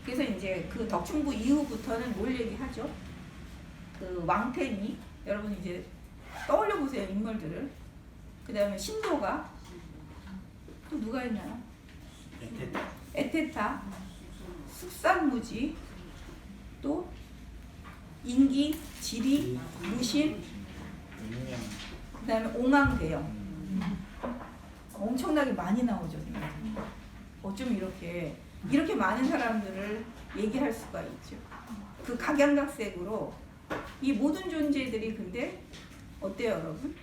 그래서 이제 그 덕충부 이후부터는 뭘 얘기하죠? 그 왕태니 여러분 이제 떠올려 보세요 인물들을. 그 다음에 신도가 또 누가 있나요? 에테타, 숙산무지, 또 인기, 지리, 무신, 그 다음에 옹황대영. 엄청나게 많이 나오죠. 어쩜 이렇게 많은 사람들을 얘기할 수가 있죠. 그 각양각색으로 이 모든 존재들이 근데 어때요 여러분?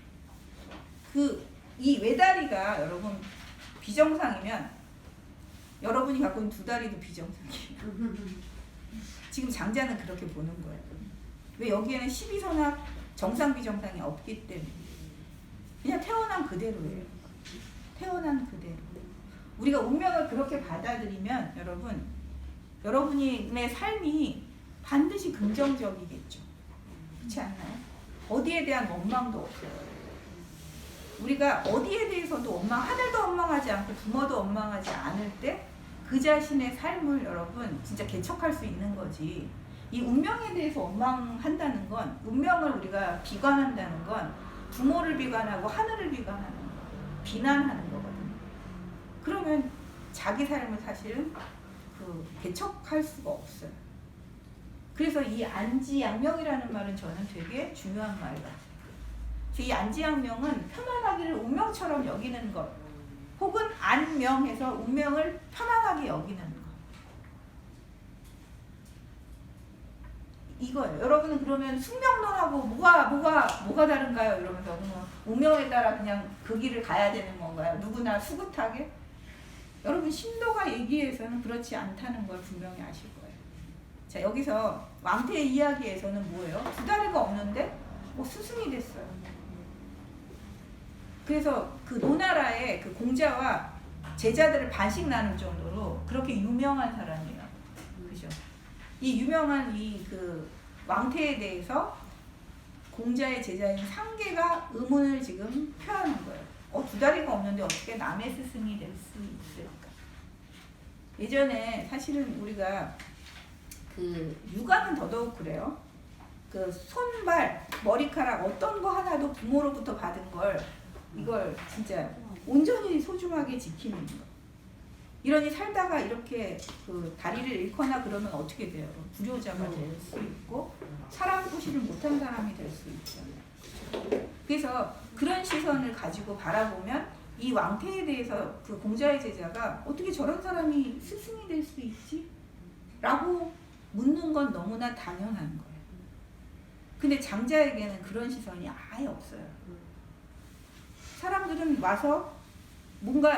이 외다리가 여러분 비정상이면 여러분이 갖고 있는 두 다리도 비정상이에요. 지금 장자는 그렇게 보는 거예요. 왜 여기에는 12선악 정상 비정상이 없기 때문에 그냥 태어난 그대로예요. 태어난 그대로. 우리가 운명을 그렇게 받아들이면 여러분의 삶이 반드시 긍정적이겠죠. 그렇지 않나요? 어디에 대한 원망도 없어요. 우리가 어디에 대해서도 하늘도 원망하지 않고 부모도 원망하지 않을 때 그 자신의 삶을 여러분 진짜 개척할 수 있는 거지. 이 운명에 대해서 원망한다는 건, 운명을 우리가 비관한다는 건 부모를 비관하고 하늘을 비관하는 거, 비난하는 거거든요. 그러면 자기 삶을 사실은 개척할 수가 없어요. 그래서 이 안지양명이라는 말은 저는 되게 중요한 말 같아요. 이 안지양명은 편안하기를 운명처럼 여기는 것, 혹은 안명해서 운명을 편안하게 여기는 것. 이거예요. 여러분은 그러면 숙명론하고 뭐가 다른가요? 이러면서 운명에 따라 그냥 그 길을 가야 되는 건가요? 누구나 수긋하게? 여러분 신도가 얘기해서는 그렇지 않다는 걸 분명히 아실 거예요. 자, 여기서 왕태의 이야기에서는 뭐예요? 두 다리가 없는데 스승이 됐어요. 그래서 그 노나라의 그 공자와 제자들을 반씩 나눌 정도로 그렇게 유명한 사람이에요. 그죠? 이 유명한 그 왕태에 대해서 공자의 제자인 상계가 의문을 지금 표하는 거예요. 두 다리가 없는데 어떻게 남의 스승이 될 수 있을까? 예전에 사실은 우리가 그 육아는 더더욱 그래요. 그 손발, 머리카락 어떤 거 하나도 부모로부터 받은 이걸 진짜 온전히 소중하게 지키는 거. 이러니 살다가 이렇게 그 다리를 잃거나 그러면 어떻게 돼요? 불효자가 될 수 있고 사람 소시를 못한 사람이 될 수 있잖아요. 그래서 그런 시선을 가지고 바라보면 이 왕태에 대해서 그 공자의 제자가 어떻게 저런 사람이 스승이 될 수 있지? 라고 묻는 건 너무나 당연한 거예요. 근데 장자에게는 그런 시선이 아예 없어요. 사람들은 와서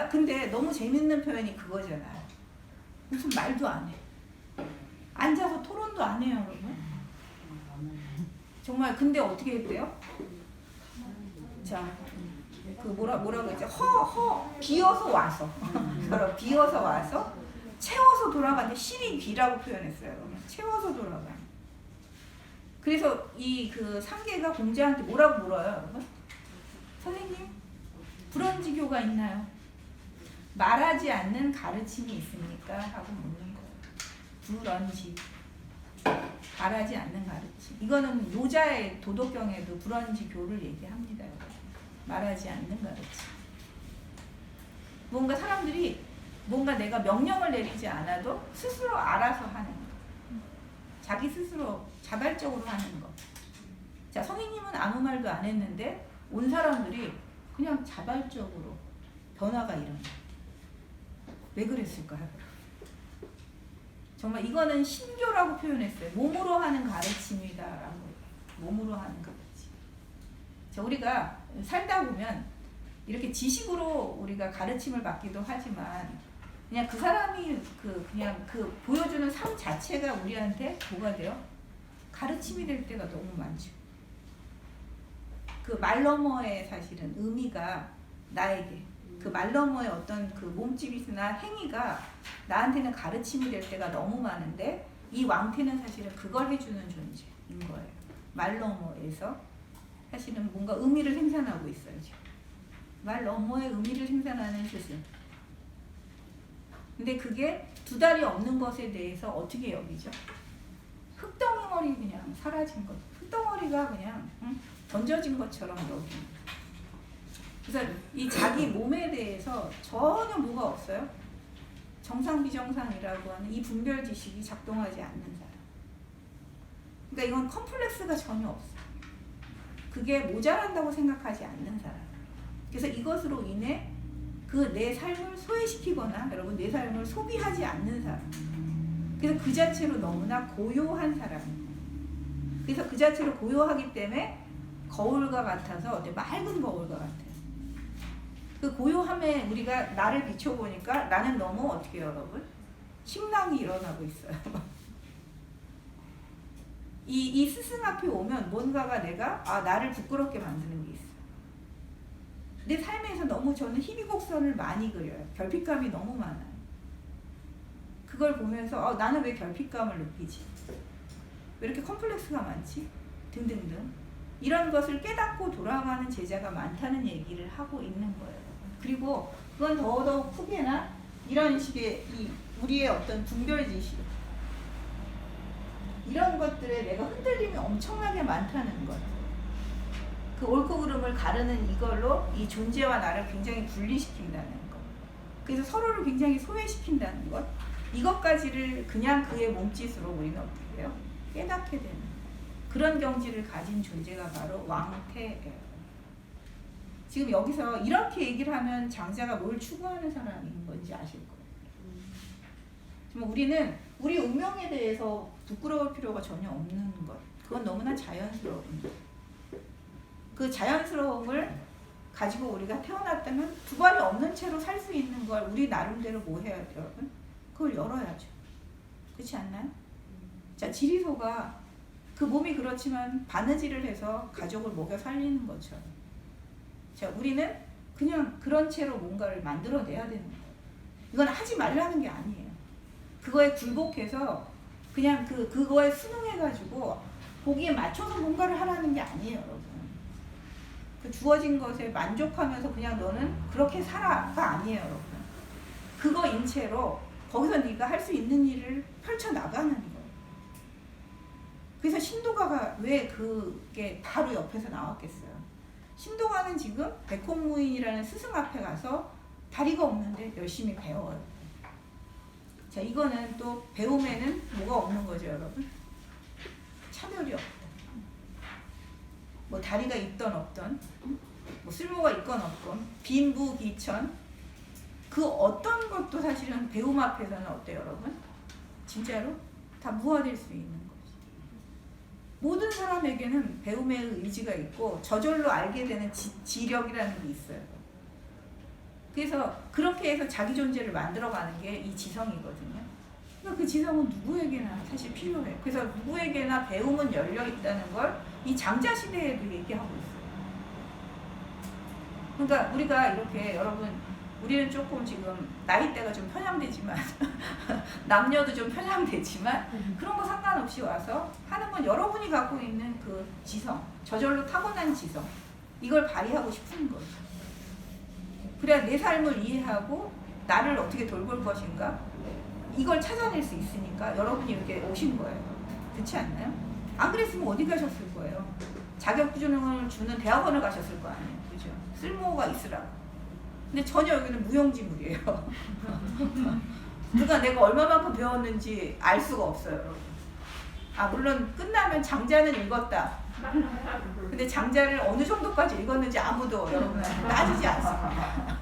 근데 너무 재밌는 표현이 그거잖아요. 무슨 말도 안 해. 앉아서 토론도 안 해요, 여러분. 정말 근데 어떻게 했대요? 자, 그 뭐라고 했죠? 비어서 와서. 비어서 와서 채워서 돌아가는데 실이 비라고 표현했어요. 채워서 돌아가. 그래서 이 그 상계가 공자한테 뭐라고 물어요, 여러분? 선생님, 불언지교가 있나요? 말하지 않는 가르침이 있습니까? 하고 묻는 거예요. 불언지. 말하지 않는 가르침. 이거는 노자의 도덕경에도 불언지교를 얘기합니다. 여러분. 말하지 않는 가르침. 사람들이 내가 명령을 내리지 않아도 스스로 알아서 하는 거. 자기 스스로 자발적으로 하는 거. 자, 성인님은 아무 말도 안 했는데 온 사람들이 그냥 자발적으로 변화가 일어나. 왜 그랬을까요? 정말 이거는 신교라고 표현했어요. 몸으로 하는 가르침이다라고. 몸으로 하는 가르침. 자, 우리가 살다 보면 이렇게 지식으로 우리가 가르침을 받기도 하지만 그냥 그 사람이 그냥 보여주는 삶 자체가 우리한테 뭐가 돼요? 가르침이 될 때가 너무 많죠. 그 말 너머의 사실은 의미가 나에게 그 말 너머의 어떤 그 몸짓이나 행위가 나한테는 가르침이 될 때가 너무 많은데 이 왕태는 사실은 그걸 해주는 존재인 거예요. 말 너머에서 사실은 뭔가 의미를 생산하고 있어요. 지금. 말 너머의 의미를 생산하는 스승. 근데 그게 두 다리 없는 것에 대해서 어떻게 여기죠? 흙덩어리 그냥 사라진 것. 흙덩어리가 그냥 던져진 것처럼 여기. 그래서 이 자기 몸에 대해서 전혀 뭐가 없어요. 정상 비정상이라고 하는 이 분별 지식이 작동하지 않는 사람. 그러니까 이건 컴플렉스가 전혀 없어. 그게 모자란다고 생각하지 않는 사람. 그래서 이것으로 인해 그 내 삶을 소외시키거나 여러분 내 삶을 소비하지 않는 사람. 그래서 그 자체로 너무나 고요한 사람. 그래서 그 자체로 고요하기 때문에 거울과 같아서 맑은 거울과 같아요. 그 고요함에 우리가 나를 비춰보니까 나는 너무 어떻게 해요, 여러분? 심랑이 일어나고 있어요. 이 스승 앞에 오면 뭔가가 내가 나를 부끄럽게 만드는 게 있어요. 내 삶에서 너무 저는 희비곡선을 많이 그려요. 결핍감이 너무 많아요. 그걸 보면서 나는 왜 결핍감을 느끼지? 왜 이렇게 컴플렉스가 많지? 등등등. 이런 것을 깨닫고 돌아가는 제자가 많다는 얘기를 하고 있는 거예요. 그리고 그건 더더욱 크게나 이런 식의 우리의 어떤 분별지식 이런 것들에 내가 흔들림이 엄청나게 많다는 것. 그 옳고 그름을 가르는 이걸로 이 존재와 나를 굉장히 분리시킨다는 것. 그래서 서로를 굉장히 소외시킨다는 것. 이것까지를 그냥 그의 몸짓으로 우리는 어떻게 해요? 깨닫게 되는 그런 경지를 가진 존재가 바로 왕태예요. 지금 여기서 이렇게 얘기를 하면 장자가 뭘 추구하는 사람인 건지 아실 거예요. 지금 우리는 우리 운명에 대해서 부끄러울 필요가 전혀 없는 것. 그건 너무나 자연스러운 것. 그 자연스러움을 가지고 우리가 태어났다면 두 발이 없는 채로 살 수 있는 걸 우리 나름대로 뭐 해야 돼요, 여러분? 그걸 열어야죠. 그렇지 않나요? 자, 지리소가 그 몸이 그렇지만 바느질을 해서 가족을 먹여 살리는 것처럼. 자, 우리는 그냥 그런 채로 뭔가를 만들어내야 되는 거예요. 이건 하지 말라는 게 아니에요. 그거에 굴복해서 그냥 그거에 순응해가지고 거기에 맞춰서 뭔가를 하라는 게 아니에요, 여러분. 그 주어진 것에 만족하면서 그냥 너는 그렇게 살아가 아니에요, 여러분. 그거 인체로 거기서 네가 할 수 있는 일을 펼쳐나가는 거예요. 그래서 신도가가 왜 그게 바로 옆에서 나왔겠어요? 신도가는 지금 백혼무인이라는 스승 앞에 가서 다리가 없는데 열심히 배워요. 자, 이거는 또 배움에는 뭐가 없는 거죠, 여러분? 차별이 없다. 뭐 다리가 있던 없던, 뭐 쓸모가 있건 없건, 빈부귀천, 그 어떤 것도 사실은 배움 앞에서는 어때요, 여러분? 진짜로 다 무화될 수 있는 거지. 모든 사람에게는 배움의 의지가 있고 저절로 알게 되는 지력이라는 게 있어요. 그래서 그렇게 해서 자기 존재를 만들어가는 게 이 지성이거든요. 그러니까 그 지성은 누구에게나 사실 필요해요. 그래서 누구에게나 배움은 열려 있다는 걸 이 장자 시대에도 얘기하고 있어요. 그러니까 우리가 이렇게 여러분, 우리는 조금 지금 나이대가 좀 편향되지만 남녀도 좀 편향되지만 그런 거 상관없이 와서 하는 건 여러분이 갖고 있는 그 지성, 저절로 타고난 지성, 이걸 발휘하고 싶은 거죠. 그래야 내 삶을 이해하고 나를 어떻게 돌볼 것인가, 이걸 찾아낼 수 있으니까 여러분이 이렇게 오신 거예요. 그렇지 않나요? 안 그랬으면 어디 가셨을 거예요? 자격증을 주는 대학원을 가셨을 거 아니에요. 그죠? 쓸모가 있으라고. 근데 전혀 여기는 무용지물이에요. 그러니까 내가 얼마만큼 배웠는지 알 수가 없어요, 여러분. 물론 끝나면 장자는 읽었다. 근데 장자를 어느 정도까지 읽었는지 아무도 여러분한테 따지지 않습니다.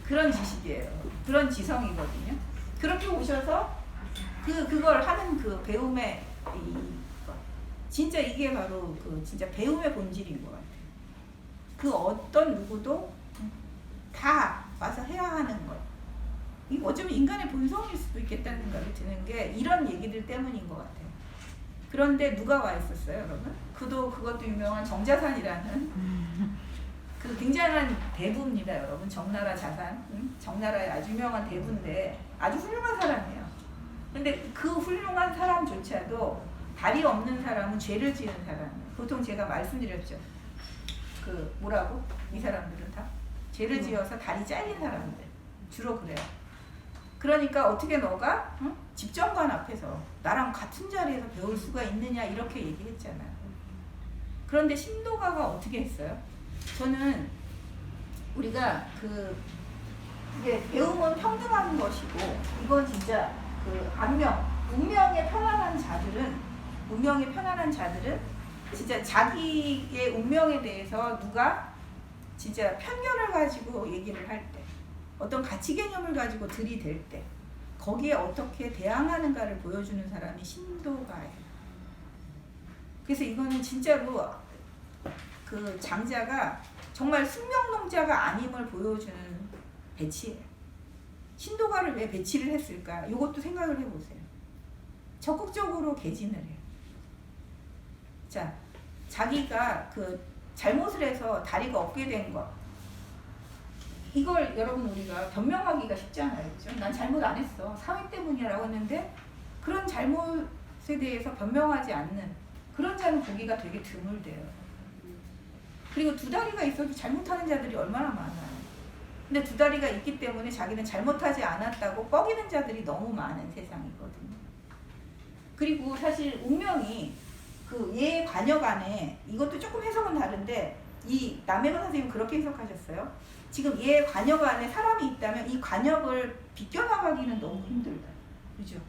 그런 지식이에요. 그런 지성이거든요. 그렇게 오셔서 그걸 하는 그 배움의 진짜 이게 바로 그 진짜 배움의 본질인 것 같아요. 그 어떤 누구도 다 와서 해야 하는 것. 이거 어쩌면 인간의 본성일 수도 있겠다는 생각이 드는 게 이런 얘기들 때문인 것 같아요. 그런데 누가 와 있었어요, 여러분? 그것도 유명한 정자산이라는 그 굉장한 대부입니다, 여러분. 정나라 자산, 정나라의 아주 유명한 대부인데 아주 훌륭한 사람이에요. 근데 그 훌륭한 사람조차도 다리 없는 사람은 죄를 지은 사람이에요. 보통 제가 말씀드렸죠. 그 뭐라고? 이 사람들은 다 죄를 지어서 다리 잘린 사람들 주로 그래요. 그러니까 어떻게 너가 집정관 앞에서 나랑 같은 자리에서 배울 수가 있느냐 이렇게 얘기했잖아요. 그런데 신도가가 어떻게 했어요? 저는 우리가 이게 배움은 평등한 것이고 이건 진짜 운명에 편안한 자들은 진짜 자기의 운명에 대해서 누가 진짜 편견을 가지고 얘기를 할 때, 어떤 가치 개념을 가지고 들이댈 때 거기에 어떻게 대항하는가를 보여주는 사람이 신도가예요. 그래서 이거는 진짜로 그 장자가 정말 숙명농자가 아님을 보여주는 배치예요. 신도가를 왜 배치를 했을까? 이것도 생각을 해보세요. 적극적으로 개진을 해요. 자, 자기가 잘못을 해서 다리가 없게 된 것, 이걸 여러분 우리가 변명하기가 쉽잖아요. 그죠? 난 잘못 안 했어. 사회 때문이라고 했는데 그런 잘못에 대해서 변명하지 않는 그런 자는 보기가 되게 드물대요. 그리고 두 다리가 있어도 잘못하는 자들이 얼마나 많아요. 근데 두 다리가 있기 때문에 자기는 잘못하지 않았다고 뻐기는 자들이 너무 많은 세상이거든요. 그리고 사실 운명이 얘의 관역 안에, 이것도 조금 해석은 다른데 이 남해건 선생님은 그렇게 해석하셨어요. 지금 얘의 관역 안에 사람이 있다면 이 관역을 비껴나가기는 너무 힘들다. 그죠?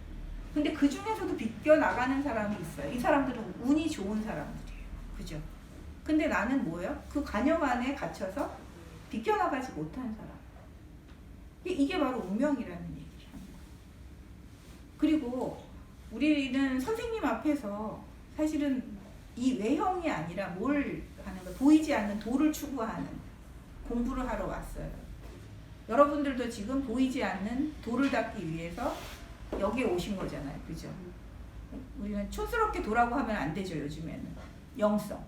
근데 그 중에서도 비껴나가는 사람이 있어요. 이 사람들은 운이 좋은 사람들이에요. 그죠? 근데 나는 뭐예요? 그 관역 안에 갇혀서 비껴나가지 못한 사람. 이게 바로 운명이라는 얘기를 합니다. 그리고 우리는 선생님 앞에서 사실은 이 외형이 아니라 뭘 하는 거, 보이지 않는 도를 추구하는 공부를 하러 왔어요. 여러분들도 지금 보이지 않는 도를 닦기 위해서 여기에 오신 거잖아요. 그죠? 우리는 촌스럽게 도라고 하면 안 되죠. 요즘에는 영성.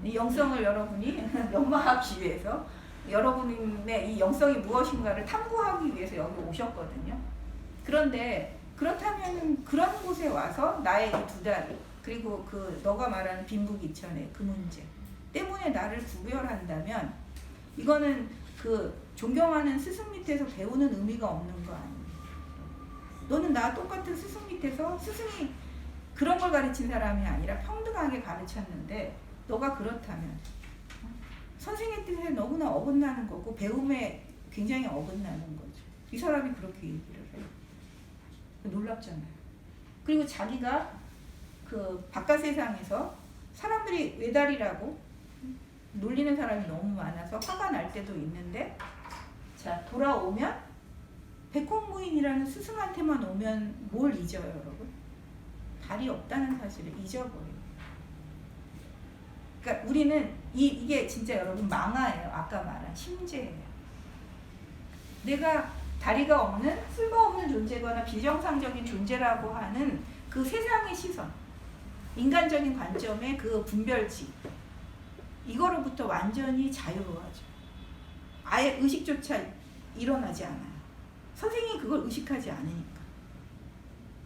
이 영성을 여러분이 연마하기 위해서, 여러분의 이 영성이 무엇인가를 탐구하기 위해서 여기 오셨거든요. 그런데 그렇다면 그런 곳에 와서 나의 이 두 다리, 그리고 너가 말하는 빈부귀천의 그 문제 때문에 나를 구별한다면 이거는 존경하는 스승 밑에서 배우는 의미가 없는 거 아니에요. 너는 나와 똑같은 스승 밑에서, 스승이 그런 걸 가르친 사람이 아니라 평등하게 가르쳤는데 너가 그렇다면 선생의 뜻에 너무나 어긋나는 거고 배움에 굉장히 어긋나는 거죠. 이 사람이 그렇게 얘기를 해요. 놀랍잖아요. 그리고 자기가 바깥 세상에서 사람들이 외다리라고 놀리는 사람이 너무 많아서 화가 날 때도 있는데, 자, 돌아오면 백홍무인이라는 스승한테만 오면 뭘 잊어요, 여러분? 다리 없다는 사실을 잊어버려요. 그러니까 우리는 이게 진짜 여러분 망아예요. 아까 말한 심재예요. 내가 다리가 없는, 쓸모없는 존재거나 비정상적인 존재라고 하는 그 세상의 시선, 인간적인 관점의 그 분별지, 이거로부터 완전히 자유로워져. 아예 의식조차 일어나지 않아요. 선생님이 그걸 의식하지 않으니까.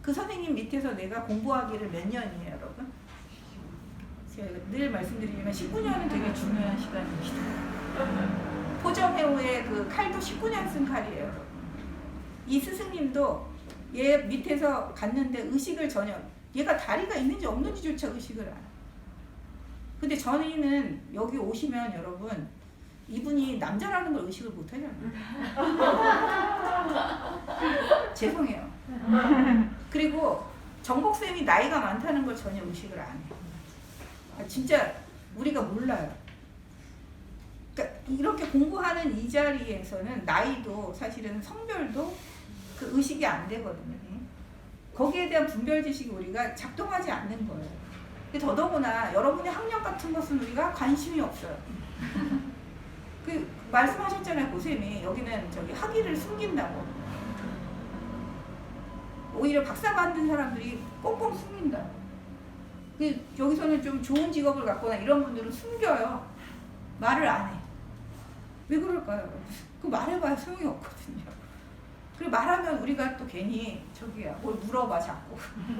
그 선생님 밑에서 내가 공부하기를 몇 년이에요, 여러분? 제가 늘 말씀드리지만 19년은 되게 중요한 시간입니다. 포정해오의 칼도 19년 쓴 칼이에요, 여러분. 이 스승님도 얘 밑에서 갔는데 의식을 전혀, 얘가 다리가 있는지 없는지조차 의식을 안 해요. 근데 저희는 여기 오시면 여러분, 이분이 남자라는 걸 의식을 못 하잖아요. 죄송해요. 그리고 정복쌤이 나이가 많다는 걸 전혀 의식을 안 해요. 진짜 우리가 몰라요. 그러니까 이렇게 공부하는 이 자리에서는 나이도 사실은 성별도 의식이 안 되거든요. 거기에 대한 분별 지식이 우리가 작동하지 않는 거예요. 근데 더더구나 여러분의 학력 같은 것은 우리가 관심이 없어요. 말씀하셨잖아요, 고쌤이. 여기는 학위를 숨긴다고. 오히려 박사 받은 사람들이 꽁꽁 숨긴다. 여기서는 좀 좋은 직업을 갖거나 이런 분들은 숨겨요. 말을 안 해. 왜 그럴까요? 말해봐야 소용이 없거든요. 그리고 말하면 우리가 또 괜히 뭘 물어봐 자꾸.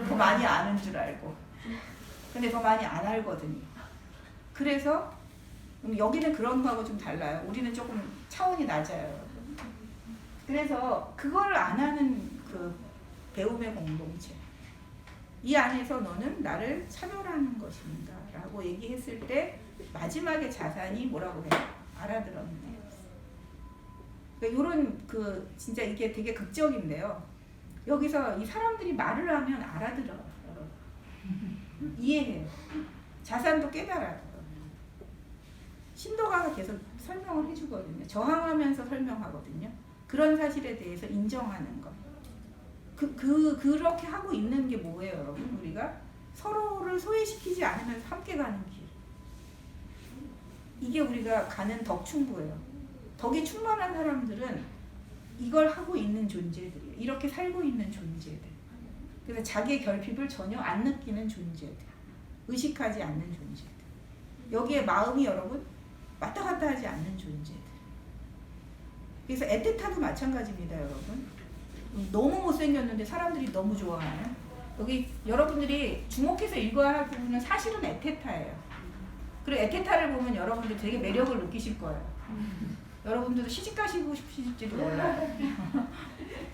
더 많이 아는 줄 알고. 근데 더 많이 안 알거든요. 그래서 여기는 그런 거하고 좀 달라요. 우리는 조금 차원이 낮아요. 그래서 그걸 안 하는 그 배움의 공동체. 이 안에서 너는 나를 차별하는 것입니다. 라고 얘기했을 때 마지막에 자산이 뭐라고 해요? 알아들었네. 그러니까 이런 그 진짜 이게 되게 극적인데요. 여기서 이 사람들이 말을 하면 알아들어요. 이해해요. 자산도 깨달아요. 신도가가 계속 설명을 해주거든요. 저항하면서 설명하거든요. 그런 사실에 대해서 인정하는 것. 그렇게 하고 있는 게 뭐예요, 여러분? 우리가 서로를 소외시키지 않으면서 함께 가는 길. 이게 우리가 가는 덕충부예요. 덕이 충만한 사람들은 이걸 하고 있는 존재들이에요. 이렇게 살고 있는 존재들. 그래서 자기의 결핍을 전혀 안 느끼는 존재들. 의식하지 않는 존재들. 여기에 마음이 여러분 왔다 갔다 하지 않는 존재들. 그래서 에테타도 마찬가지입니다, 여러분. 너무 못생겼는데 사람들이 너무 좋아하는. 여기 여러분들이 주목해서 읽어야 할 부분은 사실은 에테타예요. 그리고 에테타를 보면 여러분들 되게 매력을 느끼실 거예요. 여러분들도 시집가시고 싶으실지도 몰라요.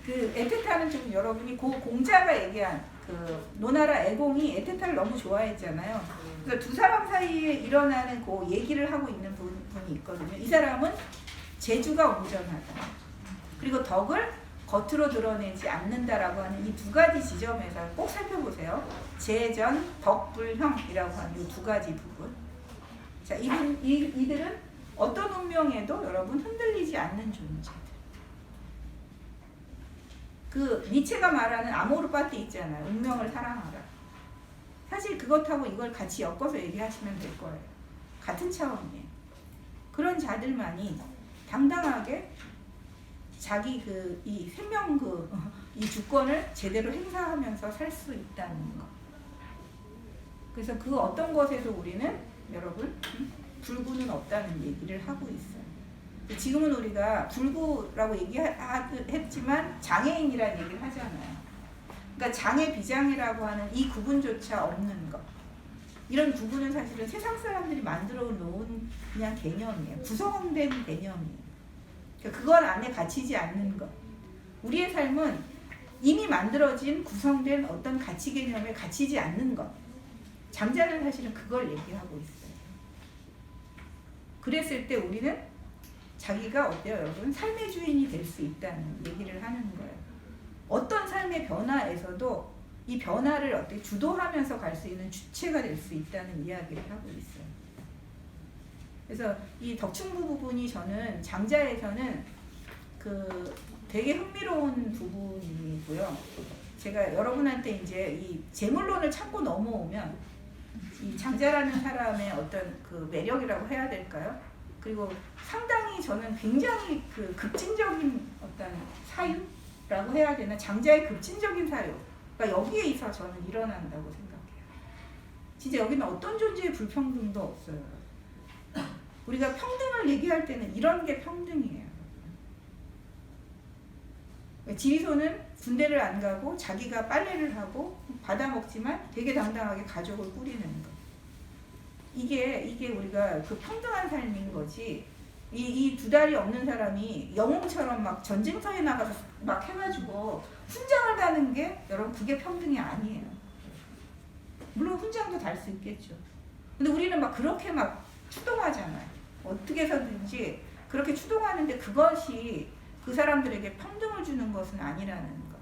그 에테타는 좀 여러분이 공자가 얘기한 그 노나라 애공이 에테타를 너무 좋아했잖아요. 그러니까 두 사람 사이에 일어나는 그 얘기를 하고 있는 분이 있거든요. 이 사람은 재주가 온전하다. 그리고 덕을 겉으로 드러내지 않는다라고 하는 이 두 가지 지점에서 꼭 살펴보세요. 재전, 덕불형이라고 하는 이 두 가지 부분. 자, 이들은 어떤 운명에도 여러분 흔들리지 않는 존재들. 그 니체가 말하는 아모르 파티 있잖아요. 운명을 사랑하라. 사실 그것하고 이걸 같이 엮어서 얘기하시면 될 거예요. 같은 차원이에요. 그런 자들만이 당당하게 자기 이 생명 이 주권을 제대로 행사하면서 살 수 있다는 것. 그래서 그 어떤 것에도 우리는 여러분 불구는 없다는 얘기를 하고 있어요. 지금은 우리가 불구라고 얘기했지만 장애인이라는 얘기를 하잖아요. 그러니까 장애 비장애라고 하는 이 구분조차 없는 것. 이런 구분은 사실은 세상 사람들이 만들어 놓은 그냥 개념이에요. 구성된 개념이에요. 그러니까 그건 안에 갇히지 않는 것. 우리의 삶은 이미 만들어진 구성된 어떤 가치 개념에 갇히지 않는 것. 장자는 사실은 그걸 얘기하고 있어요. 그랬을 때 우리는 자기가 어때요, 여러분? 삶의 주인이 될 수 있다는 얘기를 하는 거예요. 어떤 삶의 변화에서도 이 변화를 어떻게 주도하면서 갈 수 있는 주체가 될 수 있다는 이야기를 하고 있어요. 그래서 이 덕충부 부분이 저는 장자에서는 되게 흥미로운 부분이고요. 제가 여러분한테 이제 이 재물론을 찾고 넘어오면 이 장자라는 사람의 어떤 그 매력이라고 해야 될까요? 그리고 상당히 저는 굉장히 그 급진적인 어떤 사유라고 해야 되나? 장자의 급진적인 사유가 여기에 있어 저는 일어난다고 생각해요. 진짜 여기는 어떤 존재의 불평등도 없어요. 우리가 평등을 얘기할 때는 이런 게 평등이에요. 지리소는 군대를 안 가고 자기가 빨래를 하고 받아먹지만 되게 당당하게 가족을 꾸리는 거. 이게 우리가 그 평등한 삶인 거지. 이 두 다리 없는 사람이 영웅처럼 막 전쟁터에 나가서 막 해가지고 훈장을 다는 게 여러분 그게 평등이 아니에요. 물론 훈장도 달 수 있겠죠. 근데 우리는 막 그렇게 막 추동하잖아요. 어떻게 해서든지 그렇게 추동하는데 그것이 그 사람들에게 평등을 주는 것은 아니라는 것.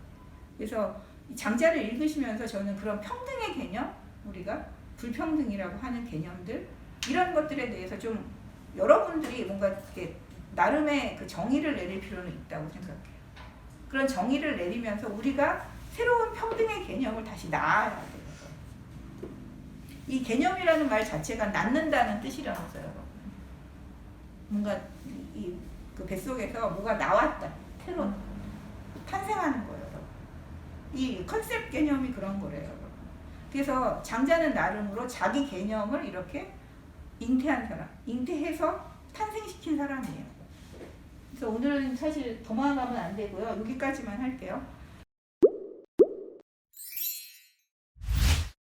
그래서 장자를 읽으시면서 저는 그런 평등의 개념, 우리가 불평등이라고 하는 개념들, 이런 것들에 대해서 좀 여러분들이 뭔가 이렇게 나름의 그 정의를 내릴 필요는 있다고 생각해요. 그런 정의를 내리면서 우리가 새로운 평등의 개념을 다시 낳아야 돼요. 이 개념이라는 말 자체가 낳는다는 뜻이라면서요. 뭔가 그 뱃속에서 뭐가 나왔다. 새로 탄생하는 거예요. 이 컨셉 개념이 그런 거래요. 그래서 장자는 나름으로 자기 개념을 이렇게 잉태한 사람, 잉태해서 탄생시킨 사람이에요. 그래서 오늘은 사실 도망가면 안 되고요. 여기까지만 할게요.